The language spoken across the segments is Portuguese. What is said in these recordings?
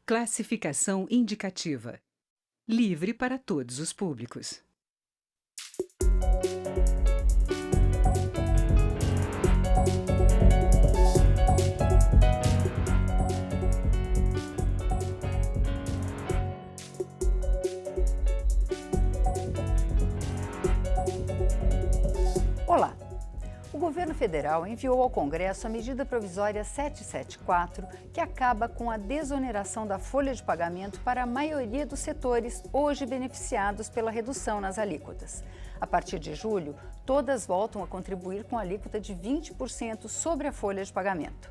Classificação indicativa. Livre para todos os públicos. Olá! O governo federal enviou ao Congresso a medida provisória 774, que acaba com a desoneração da folha de pagamento para a maioria dos setores hoje beneficiados pela redução nas alíquotas. A partir de julho, todas voltam a contribuir com a alíquota de 20% sobre a folha de pagamento.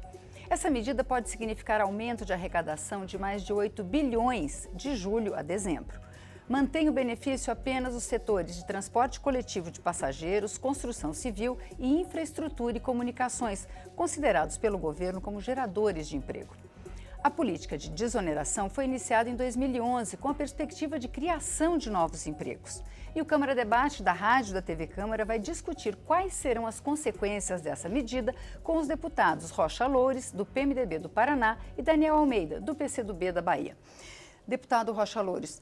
Essa medida pode significar aumento de arrecadação de mais de 8 bilhões de julho a dezembro. Mantém o benefício apenas os setores de transporte coletivo de passageiros, construção civil e infraestrutura e comunicações, considerados pelo governo como geradores de emprego. A política de desoneração foi iniciada em 2011 com a perspectiva de criação de novos empregos. E o Câmara Debate da Rádio e da TV Câmara vai discutir quais serão as consequências dessa medida com os deputados Rocha Loures, do PMDB do Paraná, e Daniel Almeida, do PCdoB da Bahia. Deputado Rocha Loures,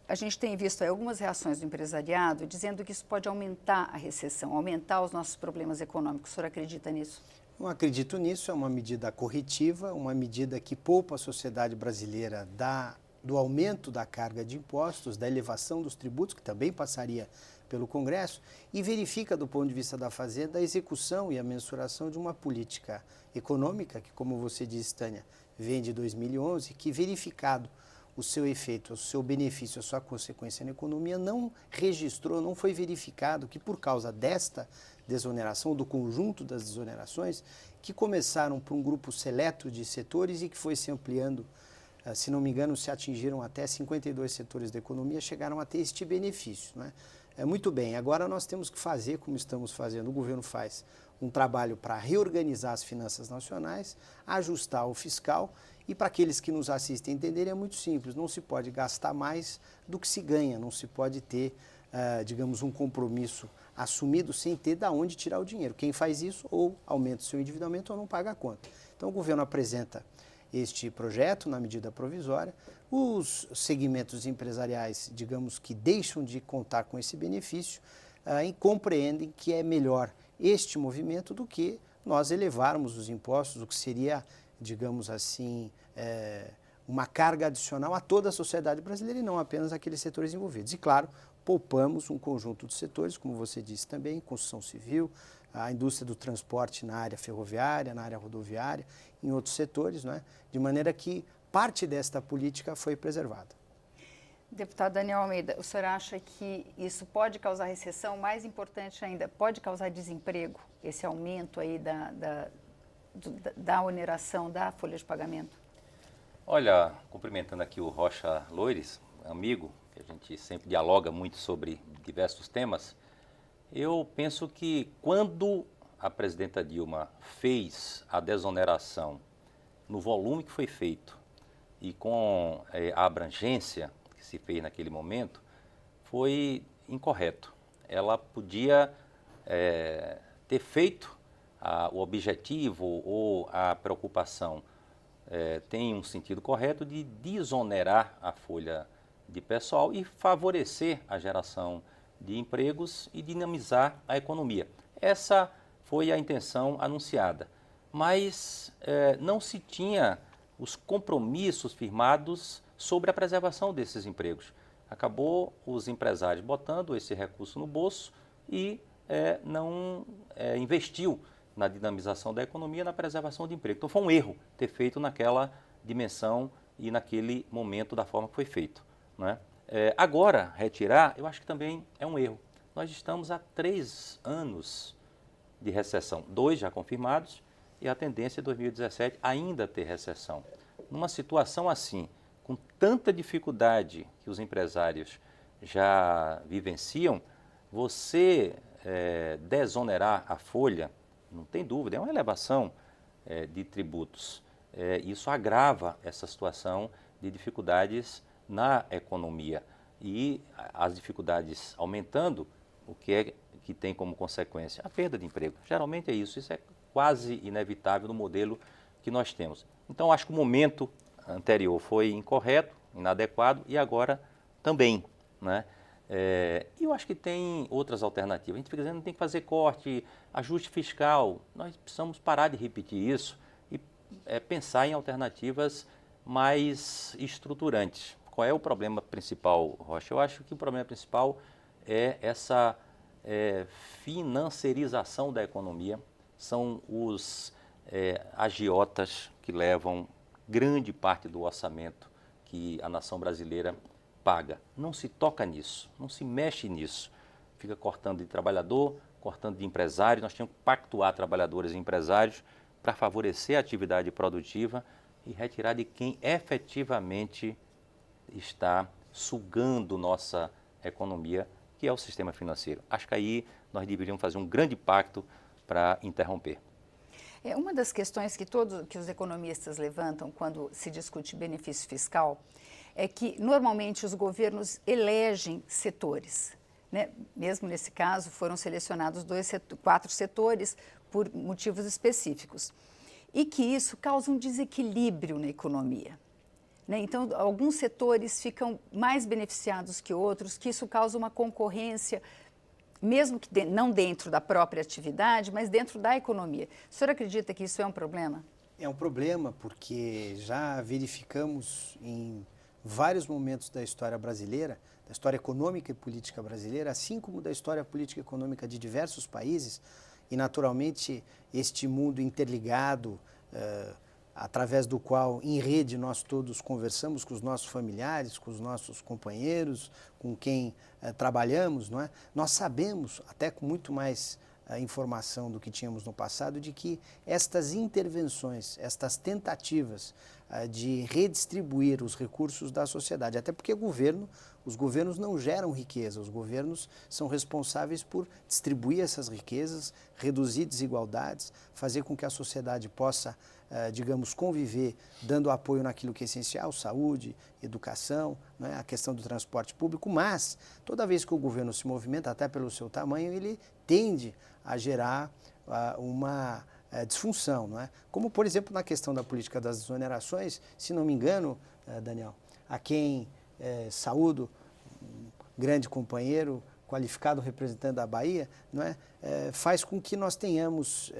a gente tem visto algumas reações do empresariado dizendo que isso pode aumentar a recessão, aumentar os nossos problemas econômicos. O senhor acredita nisso? Não acredito nisso, é uma medida corretiva, uma medida que poupa a sociedade brasileira do aumento da carga de impostos, da elevação dos tributos, que também passaria pelo Congresso, e verifica, do ponto de vista da Fazenda, a execução e a mensuração de uma política econômica, que, como você disse, Tânia, vem de 2011, que, verificado o seu efeito, o seu benefício, a sua consequência na economia, não registrou, não foi verificado que, por causa desta desoneração, do conjunto das desonerações, que começaram por um grupo seleto de setores e que foi se ampliando, se não me engano, se atingiram até 52 setores da economia, chegaram a ter este benefício, não é? Muito bem, agora nós temos que fazer, como estamos fazendo, o governo faz um trabalho para reorganizar as finanças nacionais, ajustar o fiscal, e para aqueles que nos assistem entenderem é muito simples, não se pode gastar mais do que se ganha, não se pode ter, digamos, um compromisso assumido sem ter de onde tirar o dinheiro. Quem faz isso ou aumenta o seu endividamento ou não paga a conta. Então o governo apresenta este projeto na medida provisória. Os segmentos empresariais, digamos, que deixam de contar com esse benefício, compreendem que é melhor este movimento do que nós elevarmos os impostos, o que seria, digamos assim, uma carga adicional a toda a sociedade brasileira e não apenas aqueles setores envolvidos. E, claro, poupamos um conjunto de setores, como você disse também, construção civil, a indústria do transporte na área ferroviária, na área rodoviária, em outros setores, não é? De maneira que parte desta política foi preservada. Deputado Daniel Almeida, o senhor acha que isso pode causar recessão? Mais importante ainda, pode causar desemprego, esse aumento aí da oneração da folha de pagamento? Olha, cumprimentando aqui o Rocha Loures, amigo, que a gente sempre dialoga muito sobre diversos temas, eu penso que quando a presidenta Dilma fez a desoneração no volume que foi feito e com a abrangência que se fez naquele momento, foi incorreto. Ela podia ter feito o objetivo ou a preocupação tem um sentido correto de desonerar a folha de pessoal e favorecer a geração de empregos e dinamizar a economia. Essa foi a intenção anunciada, mas não se tinha os compromissos firmados sobre a preservação desses empregos. Acabou os empresários botando esse recurso no bolso e não investiu na dinamização da economia, na preservação de emprego. Então foi um erro ter feito naquela dimensão e naquele momento da forma que foi feito, não é? Agora, retirar, eu acho que também é um erro. Nós estamos há 3 anos de recessão, 2 já confirmados, e a tendência é 2017 ainda ter recessão. Numa situação assim, com tanta dificuldade que os empresários já vivenciam, você desonerar a folha, não tem dúvida, é uma elevação de tributos. Isso agrava essa situação de dificuldades na economia e as dificuldades aumentando, o que tem como consequência? A perda de emprego. Geralmente é isso é quase inevitável no modelo que nós temos. Então, acho que o momento anterior foi incorreto, inadequado e agora também, né? E eu acho que tem outras alternativas. A gente fica dizendo que tem que fazer corte, ajuste fiscal. Nós precisamos parar de repetir isso e pensar em alternativas mais estruturantes. Qual é o problema principal, Rocha? Eu acho que o problema principal é essa financiarização da economia. São os agiotas que levam grande parte do orçamento que a nação brasileira paga. Não se toca nisso, não se mexe nisso. Fica cortando de trabalhador, cortando de empresário. Nós tínhamos que pactuar trabalhadores e empresários para favorecer a atividade produtiva e retirar de quem efetivamente está sugando nossa economia, que é o sistema financeiro. Acho que aí nós deveríamos fazer um grande pacto para interromper. Uma das questões que os economistas levantam quando se discute benefício fiscal é que, normalmente, os governos elegem setores, né? Mesmo nesse caso, foram selecionados 4 setores por motivos específicos. E que isso causa um desequilíbrio na economia, né? Então, alguns setores ficam mais beneficiados que outros, que isso causa uma concorrência, mesmo que não dentro da própria atividade, mas dentro da economia. O senhor acredita que isso é um problema? É um problema porque já verificamos em vários momentos da história brasileira, da história econômica e política brasileira, assim como da história política e econômica de diversos países, e naturalmente este mundo interligado, através do qual, em rede, nós todos conversamos com os nossos familiares, com os nossos companheiros, com quem trabalhamos, não é? Nós sabemos, até com muito mais informação do que tínhamos no passado, de que estas intervenções, estas tentativas de redistribuir os recursos da sociedade, até porque os governos não geram riqueza, os governos são responsáveis por distribuir essas riquezas, reduzir desigualdades, fazer com que a sociedade possa, digamos, conviver, dando apoio naquilo que é essencial, saúde, educação, né, a questão do transporte público, mas toda vez que o governo se movimenta, até pelo seu tamanho, ele tende a gerar uma disfunção, não é? Como, por exemplo, na questão da política das desonerações, se não me engano, Daniel, a quem saúdo, um grande companheiro, qualificado representante da Bahia, não é? Faz com que nós tenhamos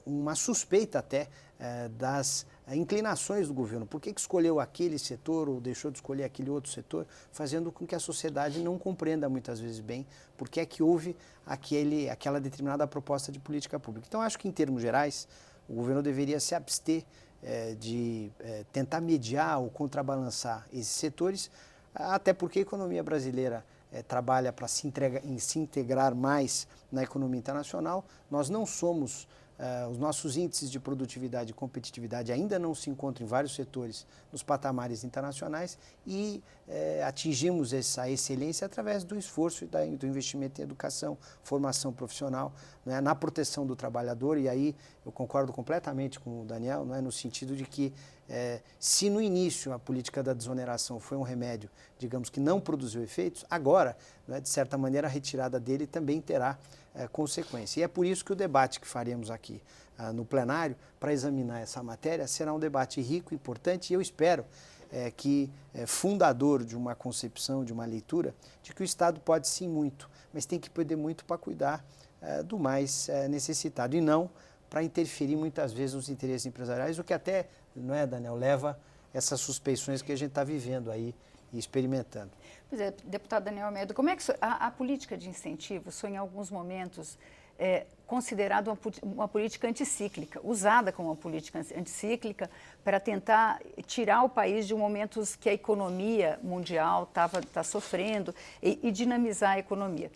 uma suspeita até das inclinações do governo. Por que escolheu aquele setor ou deixou de escolher aquele outro setor, fazendo com que a sociedade não compreenda muitas vezes bem por que é que houve aquela determinada proposta de política pública. Então, acho que, em termos gerais, o governo deveria se abster de tentar mediar ou contrabalançar esses setores, até porque a economia brasileira trabalha para se integrar mais na economia internacional. Nós não somos, os nossos índices de produtividade e competitividade ainda não se encontram em vários setores nos patamares internacionais e atingimos essa excelência através do esforço e do investimento em educação, formação profissional, né, na proteção do trabalhador. E aí eu concordo completamente com o Daniel, né, no sentido de que se no início a política da desoneração foi um remédio, digamos, que não produziu efeitos, agora, né, de certa maneira, a retirada dele também terá consequência. E é por isso que o debate que faremos aqui no plenário para examinar essa matéria será um debate rico, importante, e eu espero que fundador de uma concepção, de uma leitura, de que o Estado pode sim muito, mas tem que poder muito para cuidar do mais necessitado e não para interferir muitas vezes nos interesses empresariais, o que até, não é, Daniel, leva essas suspeições que a gente está vivendo aí e experimentando. Pois é, deputado Daniel Almeida, como é que a política de incentivos foi, em alguns momentos, considerada uma política anticíclica, usada como uma política anticíclica para tentar tirar o país de momentos que a economia mundial está sofrendo e dinamizar a economia.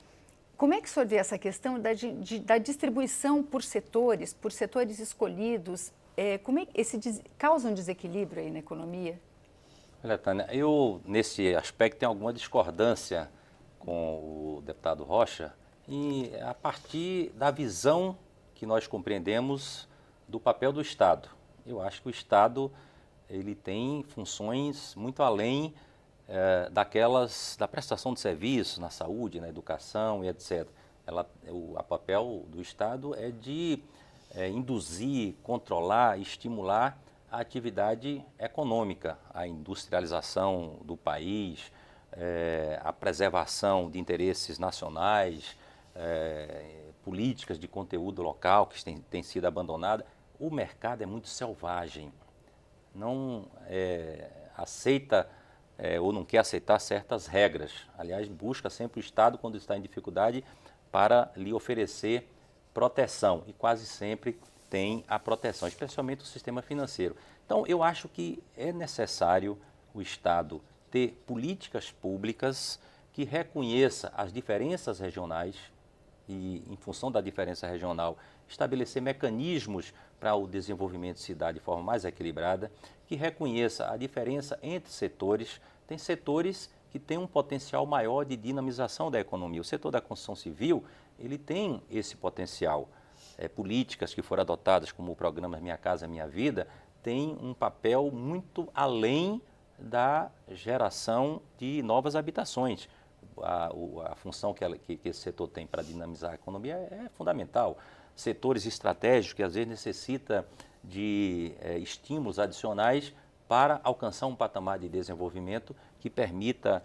Como é que o senhor vê essa questão da distribuição por setores escolhidos? Como é que causa um desequilíbrio aí na economia? Olha, Tânia, eu, nesse aspecto, tenho alguma discordância com o deputado Rocha, e a partir da visão que nós compreendemos do papel do Estado. Eu acho que o Estado ele tem funções muito além da prestação de serviços na saúde, na educação e etc. O papel do Estado é de induzir, controlar, estimular a atividade econômica, a industrialização do país, a preservação de interesses nacionais, políticas de conteúdo local que têm sido abandonadas. O mercado é muito selvagem, não aceita ou não quer aceitar certas regras. Aliás, busca sempre o Estado, quando está em dificuldade, para lhe oferecer proteção, e quase sempre tem a proteção, especialmente o sistema financeiro. Então, eu acho que é necessário o Estado ter políticas públicas que reconheça as diferenças regionais e, em função da diferença regional, estabelecer mecanismos para o desenvolvimento de cidade de forma mais equilibrada, que reconheça a diferença entre setores. Tem setores que têm um potencial maior de dinamização da economia. O setor da construção civil, ele tem esse potencial. Políticas que foram adotadas, como o programa Minha Casa Minha Vida, têm um papel muito além da geração de novas habitações. A função que esse setor tem para dinamizar a economia é fundamental. Setores estratégicos que às vezes necessitam de estímulos adicionais para alcançar um patamar de desenvolvimento que permita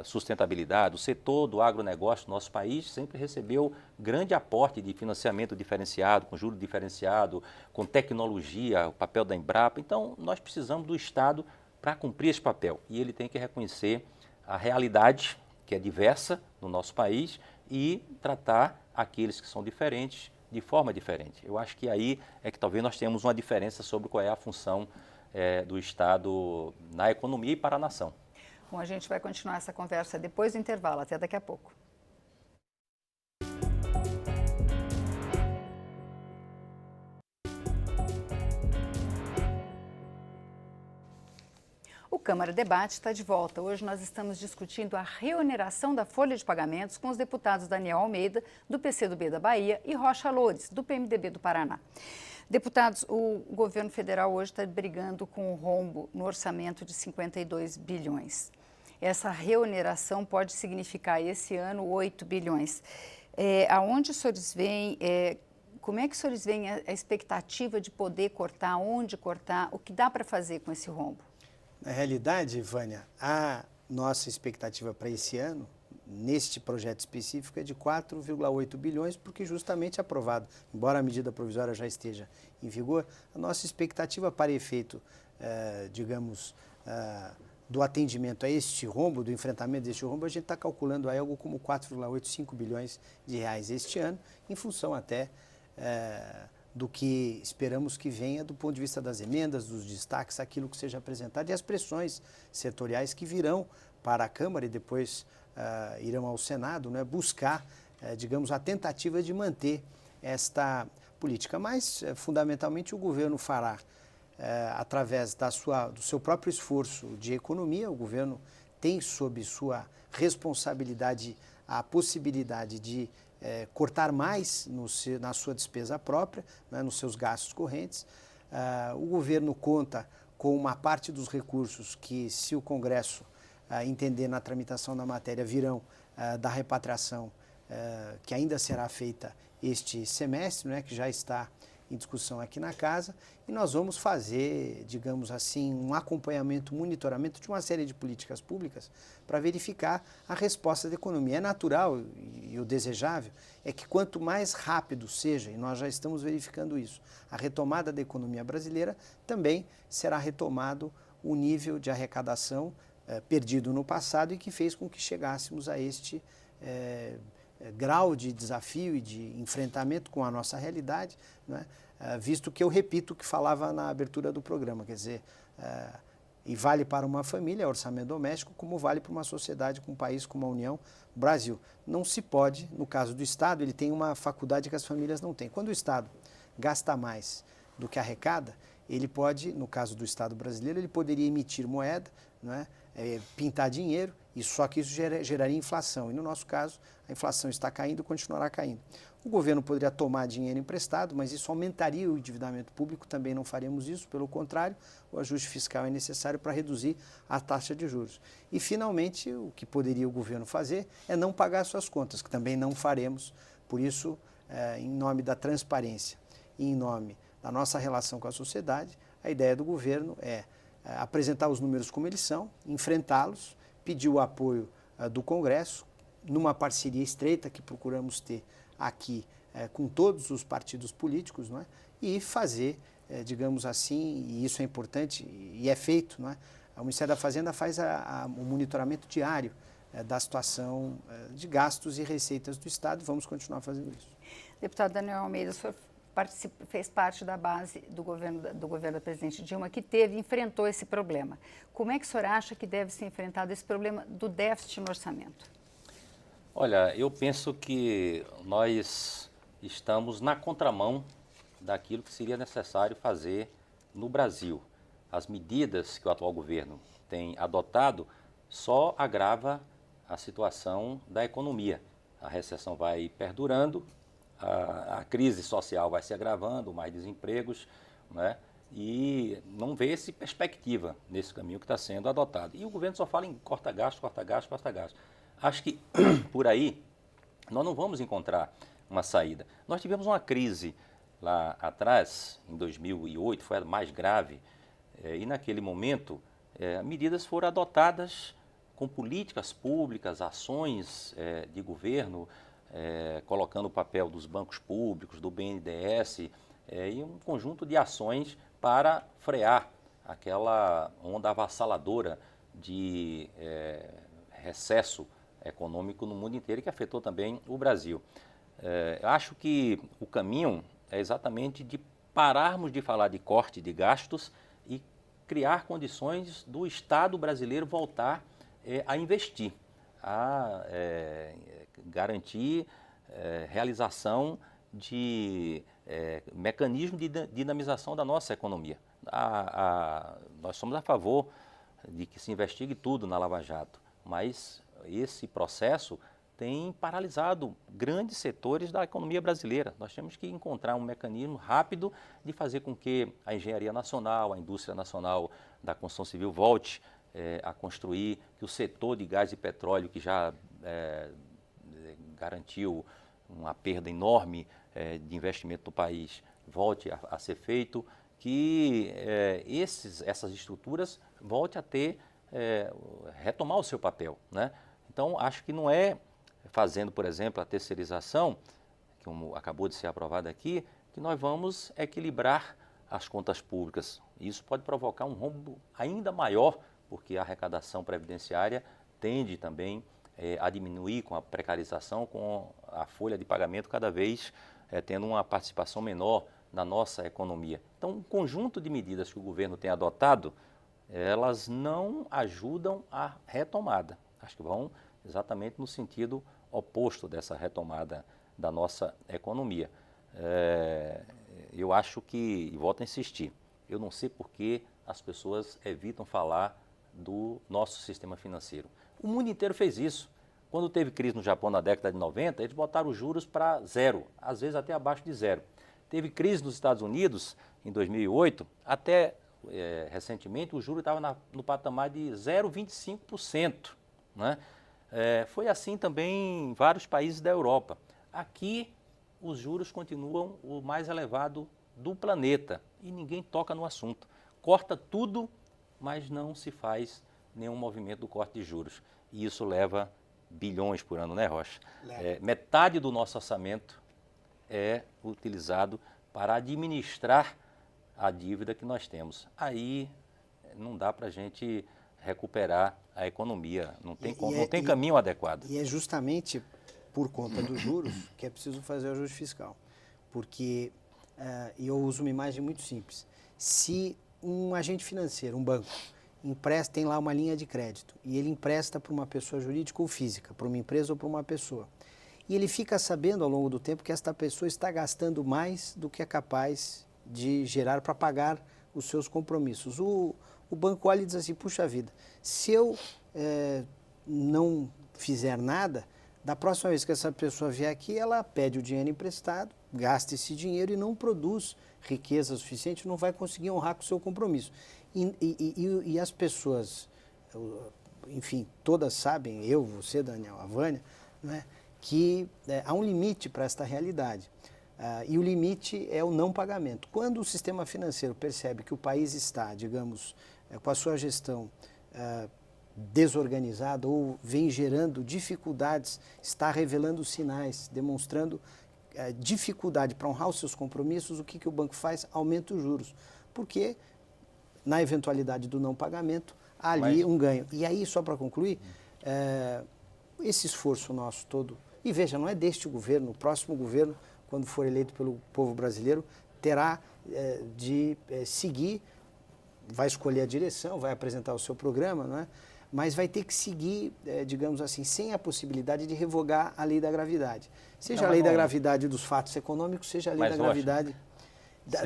sustentabilidade. O setor do agronegócio do nosso país sempre recebeu grande aporte de financiamento diferenciado, com juros diferenciado, com tecnologia, o papel da Embrapa. Então, nós precisamos do Estado para cumprir esse papel. E ele tem que reconhecer a realidade, que é diversa no nosso país, e tratar aqueles que são diferentes de forma diferente. Eu acho que aí é que talvez nós tenhamos uma diferença sobre qual é a função do Estado na economia e para a nação. Bom, a gente vai continuar essa conversa depois do intervalo. Até daqui a pouco. O Câmara Debate está de volta. Hoje nós estamos discutindo a reoneração da folha de pagamentos com os deputados Daniel Almeida, do PCdoB da Bahia, e Rocha Loures, do PMDB do Paraná. Deputados, o governo federal hoje está brigando com o rombo no orçamento de 52 bilhões. Essa reoneração pode significar esse ano 8 bilhões. Aonde os senhores veem, como é que os senhores veem a expectativa de poder cortar, onde cortar, o que dá para fazer com esse rombo? Na realidade, Vânia, a nossa expectativa para esse ano, neste projeto específico, é de 4,8 bilhões, porque justamente aprovado, embora a medida provisória já esteja em vigor, a nossa expectativa para efeito, do atendimento a este rombo, do enfrentamento deste rombo, a gente está calculando aí algo como 4,85 bilhões de reais este ano, em função até do que esperamos que venha do ponto de vista das emendas, dos destaques, aquilo que seja apresentado e as pressões setoriais que virão para a Câmara e depois irão ao Senado, né, buscar, a tentativa de manter esta política. Mas, fundamentalmente, o governo fará, através do seu próprio esforço de economia. O governo tem sob sua responsabilidade a possibilidade de cortar mais na sua despesa própria, né, nos seus gastos correntes. O governo conta com uma parte dos recursos que, se o Congresso entender na tramitação da matéria, virão da repatriação que ainda será feita este semestre, né, que já está em discussão aqui na casa, e nós vamos fazer, digamos assim, um acompanhamento, monitoramento de uma série de políticas públicas para verificar a resposta da economia. É natural e o desejável é que quanto mais rápido seja, e nós já estamos verificando isso, a retomada da economia brasileira, também será retomado o nível de arrecadação perdido no passado e que fez com que chegássemos a este grau de desafio e de enfrentamento com a nossa realidade, né? Visto que eu repito o que falava na abertura do programa, quer dizer, e vale para uma família, orçamento doméstico, como vale para uma sociedade, com um país como a União, o Brasil. Não se pode, no caso do Estado, ele tem uma faculdade que as famílias não têm. Quando o Estado gasta mais do que arrecada, ele pode, no caso do Estado brasileiro, ele poderia emitir moeda, né? Pintar dinheiro, e só que isso geraria inflação. E no nosso caso, a inflação está caindo e continuará caindo. O governo poderia tomar dinheiro emprestado, mas isso aumentaria o endividamento público, também não faremos isso, pelo contrário, o ajuste fiscal é necessário para reduzir a taxa de juros. E, finalmente, o que poderia o governo fazer é não pagar suas contas, que também não faremos. Por isso, em nome da transparência e em nome da nossa relação com a sociedade, a ideia do governo é apresentar os números como eles são, enfrentá-los, pedir o apoio do Congresso, numa parceria estreita que procuramos ter aqui com todos os partidos políticos, não é? E fazer, digamos assim, e isso é importante e é feito, não é? O Ministério da Fazenda faz o monitoramento diário da situação de gastos e receitas do Estado e vamos continuar fazendo isso. Deputado Daniel Almeida, o senhor fez parte da base do governo da presidente Dilma, que enfrentou esse problema. Como é que o senhor acha que deve ser enfrentado esse problema do déficit no orçamento? Olha, eu penso que nós estamos na contramão daquilo que seria necessário fazer no Brasil. As medidas que o atual governo tem adotado só agrava a situação da economia. A recessão vai perdurando, a crise social vai se agravando, mais desempregos, né? E não vê-se perspectiva nesse caminho que está sendo adotado. E o governo só fala em corta gasto, corta gasto, corta gasto. Acho que por aí nós não vamos encontrar uma saída. Nós tivemos uma crise lá atrás, em 2008, foi a mais grave, e naquele momento medidas foram adotadas com políticas públicas, ações de governo, colocando o papel dos bancos públicos, do BNDES, e um conjunto de ações para frear aquela onda avassaladora de recesso econômico no mundo inteiro, que afetou também o Brasil. Acho que o caminho é exatamente de pararmos de falar de corte de gastos e criar condições do Estado brasileiro voltar a investir, a garantir realização de mecanismo de dinamização da nossa economia. Nós somos a favor de que se investigue tudo na Lava Jato, mas esse processo tem paralisado grandes setores da economia brasileira. Nós temos que encontrar um mecanismo rápido de fazer com que a engenharia nacional, a indústria nacional da construção civil volte a construir, que o setor de gás e petróleo, que já garantiu uma perda enorme de investimento no país, volte a ser feito, que essas estruturas voltem a retomar o seu papel, né? Então, acho que não é fazendo, por exemplo, a terceirização, como acabou de ser aprovada aqui, que nós vamos equilibrar as contas públicas. Isso pode provocar um rombo ainda maior, porque a arrecadação previdenciária tende também a diminuir com a precarização, com a folha de pagamento cada vez tendo uma participação menor na nossa economia. Então, um conjunto de medidas que o governo tem adotado, elas não ajudam a retomada. Acho que vão exatamente no sentido oposto dessa retomada da nossa economia. Eu acho que, e volto a insistir, eu não sei por que as pessoas evitam falar do nosso sistema financeiro. O mundo inteiro fez isso. Quando teve crise no Japão na década de 90, eles botaram os juros para zero, às vezes até abaixo de zero. Teve crise nos Estados Unidos em 2008, até recentemente o juro estava no patamar de 0,25%, né? Foi assim também em vários países da Europa. Aqui, os juros continuam o mais elevado do planeta e ninguém toca no assunto. Corta tudo, mas não se faz nenhum movimento do corte de juros. E isso leva bilhões por ano, né, Rocha? Metade do nosso orçamento é utilizado para administrar a dívida que nós temos. Aí não dá para a gente recuperar a economia, não tem caminho adequado. E é justamente por conta dos juros que é preciso fazer o ajuste fiscal. Porque, e eu uso uma imagem muito simples, se um agente financeiro, um banco, tem lá uma linha de crédito e ele empresta para uma pessoa jurídica ou física, para uma empresa ou para uma pessoa, e ele fica sabendo ao longo do tempo que esta pessoa está gastando mais do que é capaz de gerar para pagar os seus compromissos. O banco olha e diz assim, puxa vida, se eu não fizer nada, da próxima vez que essa pessoa vier aqui, ela pede o dinheiro emprestado, gasta esse dinheiro e não produz riqueza suficiente, não vai conseguir honrar com o seu compromisso. E as pessoas, enfim, todas sabem, eu, você, Daniel, a Vânia, né, que há um limite para esta realidade. E o limite é o não pagamento. Quando o sistema financeiro percebe que o país está, digamos, com a sua gestão desorganizada ou vem gerando dificuldades, está revelando sinais, demonstrando dificuldade para honrar os seus compromissos, o que o banco faz? Aumenta os juros. Porque, na eventualidade do não pagamento, há ali um ganho. E aí, só para concluir, esse esforço nosso todo, e veja, não é deste governo, o próximo governo, quando for eleito pelo povo brasileiro, terá de seguir, vai escolher a direção, vai apresentar o seu programa, não é? Mas vai ter que seguir, digamos assim, sem a possibilidade de revogar a lei da gravidade. Seja a lei da gravidade dos fatos econômicos, seja a lei da gravidade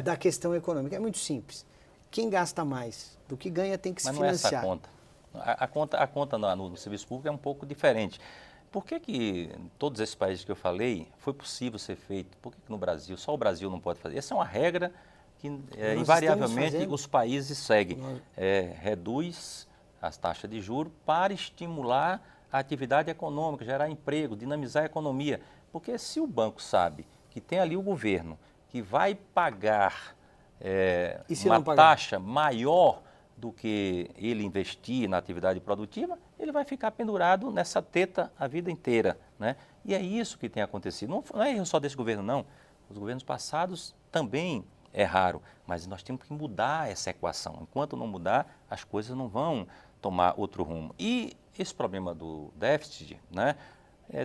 da questão econômica. É muito simples. Quem gasta mais do que ganha tem que se financiar. Mas não é essa a conta. A conta no serviço público é um pouco diferente. Por que em todos esses países que eu falei foi possível ser feito? Por que no Brasil, só o Brasil não pode fazer? Essa é uma regra que invariavelmente os países seguem. Reduz as taxas de juros para estimular a atividade econômica, gerar emprego, dinamizar a economia. Porque se o banco sabe que tem ali o governo que vai pagar uma taxa maior do que ele investir na atividade produtiva, ele vai ficar pendurado nessa teta a vida inteira, né? E é isso que tem acontecido. Não é erro só desse governo, não. Os governos passados também erraram, mas nós temos que mudar essa equação. Enquanto não mudar, as coisas não vão tomar outro rumo. E esse problema do déficit, né?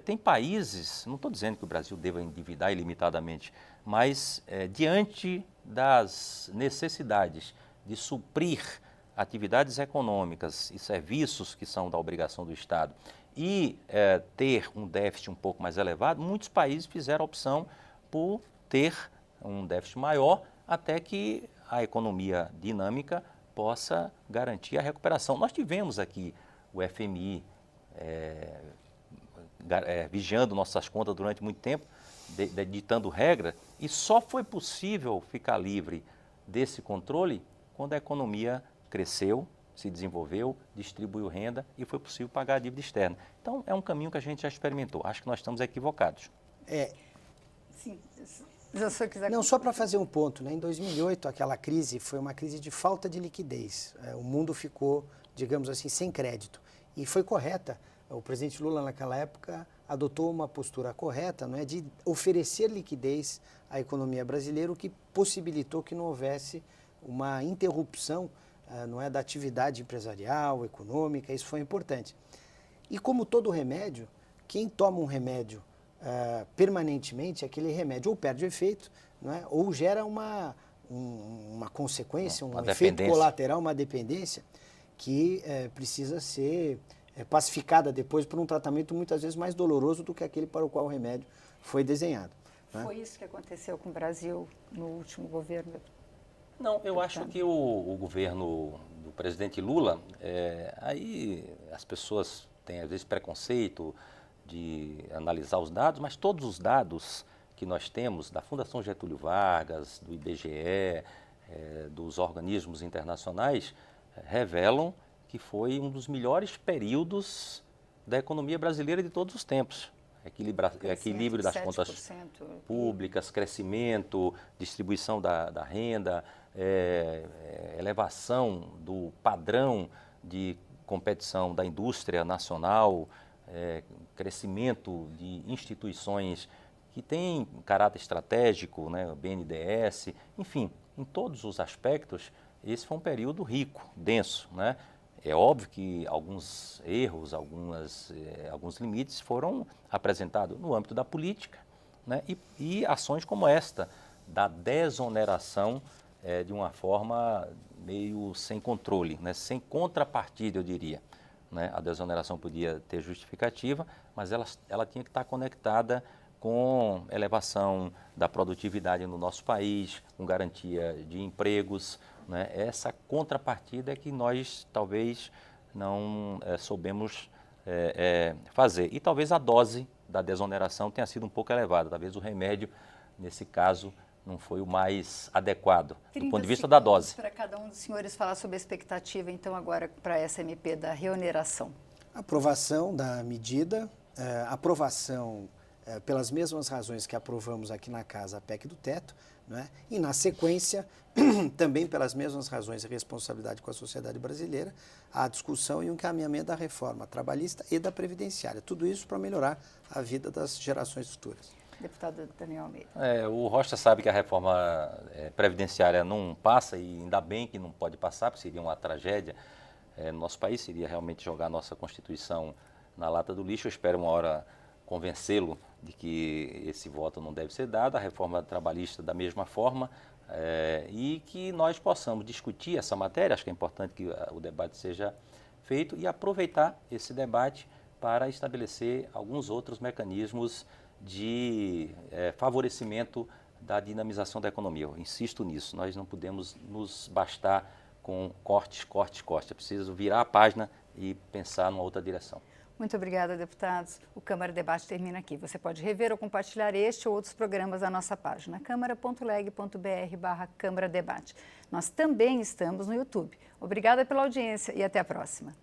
Tem países, não estou dizendo que o Brasil deva endividar ilimitadamente, mas diante das necessidades de suprir atividades econômicas e serviços que são da obrigação do Estado e ter um déficit um pouco mais elevado, muitos países fizeram a opção por ter um déficit maior até que a economia dinâmica possa garantir a recuperação. Nós tivemos aqui o FMI vigiando nossas contas durante muito tempo, ditando regra, e só foi possível ficar livre desse controle quando a economia cresceu, se desenvolveu, distribuiu renda e foi possível pagar a dívida externa. Então, é um caminho que a gente já experimentou. Acho que nós estamos equivocados. Sim. Se o senhor quiser... Não, só para fazer um ponto, né? Em 2008, aquela crise foi uma crise de falta de liquidez. O mundo ficou, digamos assim, sem crédito. E foi correta. O presidente Lula, naquela época, adotou uma postura correta, não é, de oferecer liquidez à economia brasileira, o que possibilitou que não houvesse uma interrupção não é, da atividade empresarial, econômica. Isso foi importante. E como todo remédio, quem toma um remédio permanentemente, aquele remédio ou perde o efeito, não é, ou gera uma consequência, um efeito colateral, uma dependência que precisa ser pacificada depois por um tratamento muitas vezes mais doloroso do que aquele para o qual o remédio foi desenhado. Né? Foi isso que aconteceu com o Brasil no último governo? Não, eu acho que o governo do presidente Lula, aí as pessoas têm às vezes preconceito de analisar os dados, mas todos os dados que nós temos da Fundação Getúlio Vargas, do IBGE, dos organismos internacionais, revelam que foi um dos melhores períodos da economia brasileira de todos os tempos. Equilíbrio das contas públicas, crescimento, distribuição da renda, elevação do padrão de competição da indústria nacional, crescimento de instituições que têm caráter estratégico, né, o BNDES, enfim, em todos os aspectos, esse foi um período rico, denso, né? É óbvio que alguns erros, alguns limites foram apresentados no âmbito da política, né? E ações como esta, da desoneração de uma forma meio sem controle, né? Sem contrapartida, eu diria. Né? A desoneração podia ter justificativa, mas ela tinha que estar conectada com elevação da produtividade no nosso país, com garantia de empregos, né? Essa contrapartida é que nós talvez não soubemos fazer. E talvez a dose da desoneração tenha sido um pouco elevada. Talvez o remédio, nesse caso, não foi o mais adequado, do ponto de vista da dose. Para cada um dos senhores falar sobre a expectativa, então, agora para essa MP da reoneração. Aprovação da medida, aprovação pelas mesmas razões que aprovamos aqui na casa a PEC do teto, não é? E na sequência, também pelas mesmas razões e responsabilidade com a sociedade brasileira, a discussão e o encaminhamento da reforma trabalhista e da previdenciária. Tudo isso para melhorar a vida das gerações futuras. Deputado Daniel Almeida. O Rocha sabe que a reforma previdenciária não passa, e ainda bem que não pode passar, porque seria uma tragédia no nosso país, seria realmente jogar a nossa Constituição na lata do lixo. Eu espero uma hora convencê-lo de que esse voto não deve ser dado, a reforma trabalhista da mesma forma, e que nós possamos discutir essa matéria. Acho que é importante que o debate seja feito e aproveitar esse debate para estabelecer alguns outros mecanismos de favorecimento da dinamização da economia. Eu insisto nisso, nós não podemos nos bastar com cortes. É preciso virar a página e pensar numa outra direção. Muito obrigada, deputados. O Câmara Debate termina aqui. Você pode rever ou compartilhar este ou outros programas na nossa página, câmara.leg.br/Câmara Debate. Nós também estamos no YouTube. Obrigada pela audiência e até a próxima.